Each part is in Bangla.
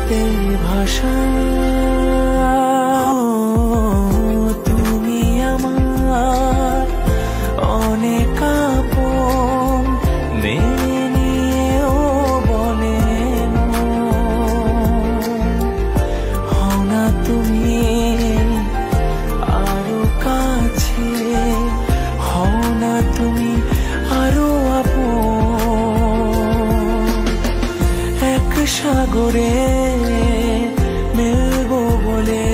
স্রোতের ভাষা। তুমি আমার অনেক আপন, মেনে নিয়েও বলে হও না তুমি আরো কাছে, হও না তুমি আরো আপন। এক সাগরে মিলবো বলে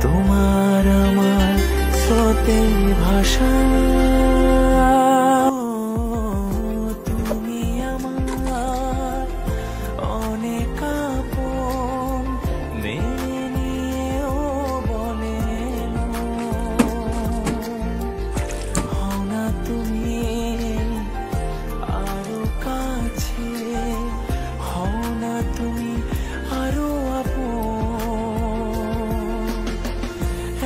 তোমার আমার স্রোতের ভাষা। তুমি আমার অনেক আপন, মেনে নিয়েও বলে হও না তুমি আরো কাছে, হও না তুমি আরো আপন।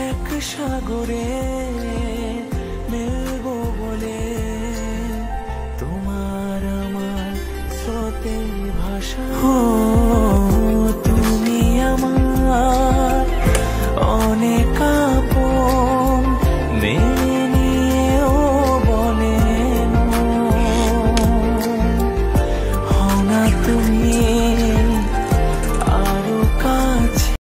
এক সাগরে মিলবো বলে তোমার আমার স্রোতের ভাষা। তুমি আমার অনেক আপন, মেনে নিয়েও বলে হও না তুমি